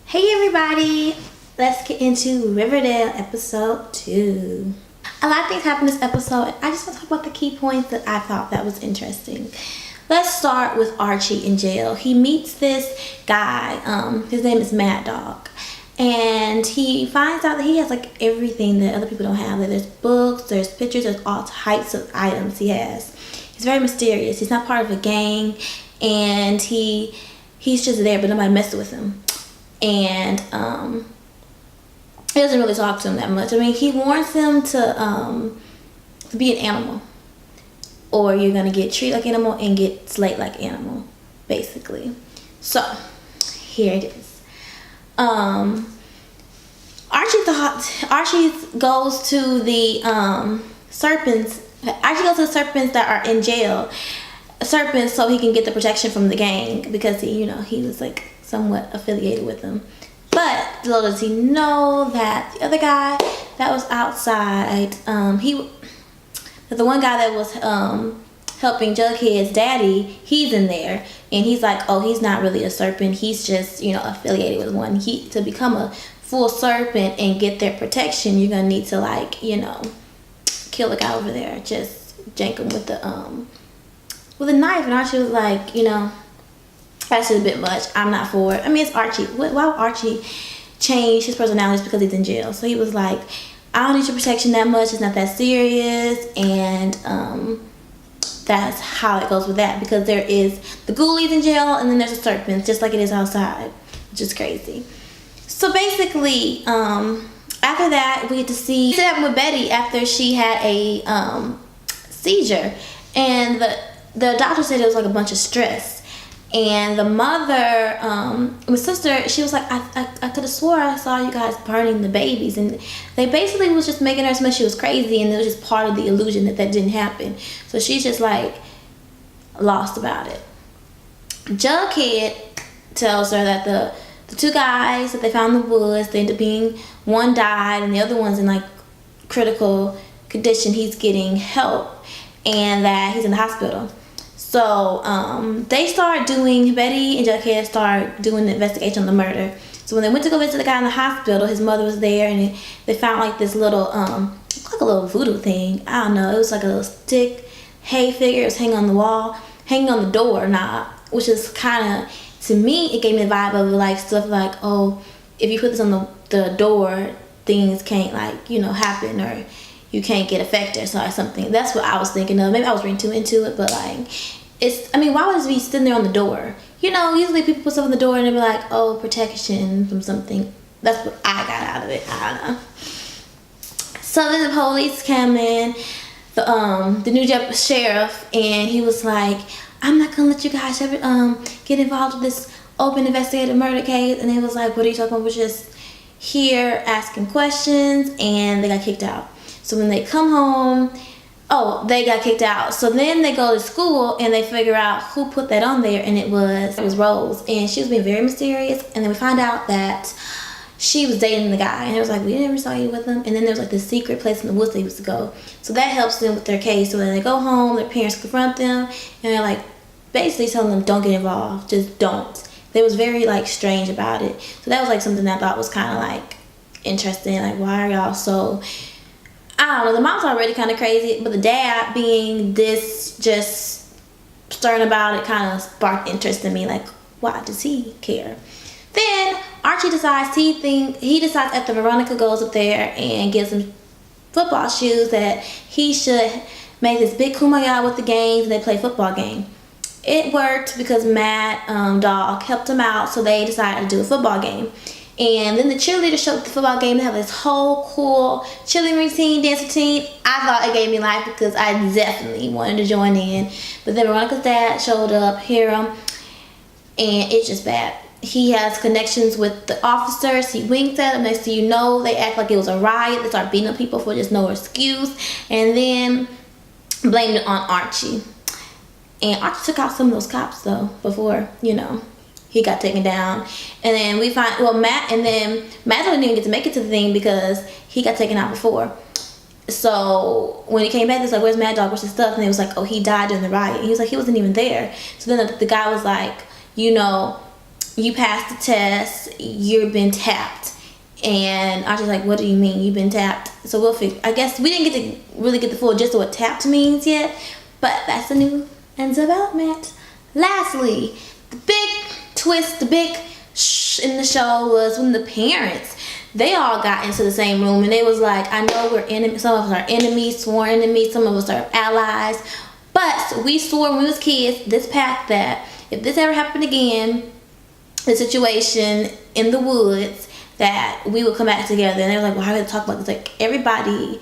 Hey everybody, let's get into Riverdale episode 2. A lot of things happened this episode. I just want to talk about the key points that I thought that was interesting. Let's start with Archie in jail. He meets this guy, his name is Mad Dog. And he finds out that he has like everything that other people don't have. That there's books, there's pictures, there's all types of items he has. He's very mysterious. He's not part of a gang, and he's just there, but nobody messes with him. And he doesn't really talk to him that much. I mean, he warns him to be an animal, or you're gonna get treated like animal and get slayed like animal, basically. So here it is. Archie goes to the serpents. Archie goes to the serpents that are in jail. Serpents, so he can get the protection from the gang, because he was like somewhat affiliated with them. But little does he know that the other guy that was outside, the one guy that was helping Jughead's daddy, he's in there, and he's like, oh, he's not really a serpent, he's just affiliated with one. To become a full serpent and get their protection, you're gonna need to kill the guy over there, just jank him with a knife. And Archie was like, that's just a bit much. I'm not for it. I mean, it's Archie. Why would Archie change his personality because he's in jail? So he was like, I don't need your protection that much. It's not that serious. And that's how it goes with that. Because there is the ghoulies in jail, and then there's the serpents, just like it is outside, which is crazy. So basically, after that, we get to see what happened with Betty after she had a seizure. And the doctor said it was like a bunch of stress. And the mother, my sister, she was like, I could have swore I saw you guys burning the babies. And they basically was just making her assume she was crazy, and it was just part of the illusion that didn't happen. So she's just like lost about it. Jughead tells her that the two guys that they found in the woods, they end up being, one died and the other one's in like critical condition. He's getting help, and that he's in the hospital. So Betty and Jughead start doing the investigation on the murder. So when they went to go visit the guy in the hospital, his mother was there, and they found like this little, like a little voodoo thing. I don't know. It was like a little stick, hay figure. It was hanging on the wall, hanging on the door knob, which is kind of, to me, it gave me the vibe of like stuff like, oh, if you put this on the door, things can't happen, or you can't get affected or something. That's what I was thinking of. Maybe I was reading too into it, but why would it be sitting there on the door? Usually people put stuff on the door and they be like, oh, protection from something. That's what I got out of it. I don't know. So then the police came in, the new sheriff, and he was like, I'm not gonna let you guys ever get involved with this open investigative murder case. And they was like, what are you talking about? We're just here asking questions, and they got kicked out. So when they come home, they got kicked out. So then they go to school and they figure out who put that on there, and it was Rose, and she was being very mysterious. And then we find out that she was dating the guy, and it was like, we never saw you with him. And then there was like this secret place in the woods they used to go. So that helps them with their case. So when they go home, their parents confront them, and they're like basically telling them, don't get involved, just don't. They was very strange about it. So that was like something that I thought was kind of interesting. Like, why are y'all so, I don't know, the mom's already kind of crazy, but the dad being this just stern about it kind of sparked interest in me. Like, why does he care? Then Archie decides after Veronica goes up there and gives him football shoes that he should make this big kumbaya with the gangs, and they play football game. It worked because Mad Dog helped him out, so they decided to do a football game. And then the cheerleaders showed up at the football game. They have this whole cool cheerleading routine, dance routine. I thought it gave me life because I definitely wanted to join in. But then Veronica's dad showed up, Hiram, and it's just bad. He has connections with the officers. He winks at them. Next thing you know, they act like it was a riot. They start beating up people for just no excuse. And then blamed it on Archie. And Archie took out some of those cops, though, before, he got taken down. And then we find, Matt didn't even get to make it to the thing because he got taken out before. So when he came back, it's like, where's Mad Dog? Where's his stuff? And they was like, oh, he died during the riot. And he was like, he wasn't even there. So then the guy was like, you passed the test, you've been tapped. And Archie's like, what do you mean you've been tapped? So we'll figure. I guess we didn't get to really get the full gist of what tapped means yet, but that's the new development. Lastly, the big twist, the big in the show was when the parents, they all got into the same room and they was like, I know we're enemies, some of us are enemies, sworn enemies, some of us are allies, but we swore when we was kids this pact that if this ever happened again, the situation in the woods, that we would come back together. And they were like, well, how do they talk about this? Like, everybody,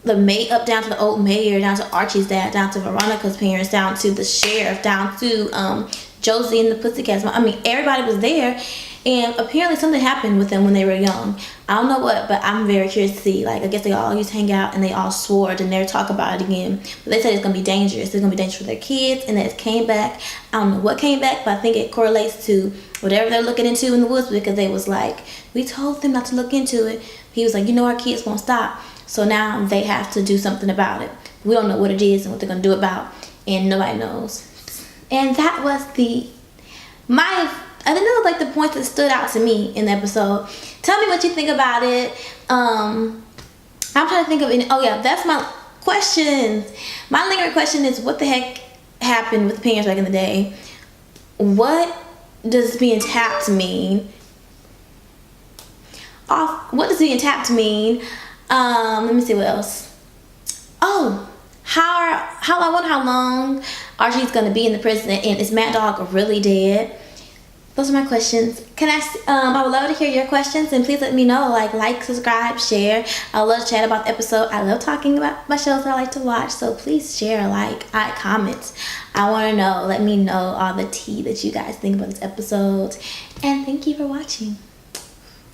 the maid, up down to the old mayor, down to Archie's dad, down to Veronica's parents, down to the sheriff, down to Josie and the Pussycats. I mean, everybody was there. And apparently something happened with them when they were young. I don't know what, but I'm very curious to see. Like, I guess they all used to hang out and they all swore to never talk about it again. But they said it's going to be dangerous. It's going to be dangerous for their kids, and that it came back. I don't know what came back, but I think it correlates to whatever they're looking into in the woods, because they was like, we told them not to look into it. He was like, you know, our kids won't stop. So now they have to do something about it. We don't know what it is and what they're going to do about, and nobody knows. And that was I think those are like the points that stood out to me in the episode. Tell me what you think about it. I'm trying to think of oh yeah, that's my questions. My lingering question is, what the heck happened with the parents back in the day? What does being tapped mean? What does being tapped mean? Let me see what else. Oh, I wonder how long Archie's gonna be in the prison, and is Mad Dog really dead? Those are my questions. I would love to hear your questions, and please let me know. Like, subscribe, share. I love to chat about the episode. I love talking about my shows that I like to watch. So please share, comment. I want to know. Let me know all the tea that you guys think about this episode. And thank you for watching.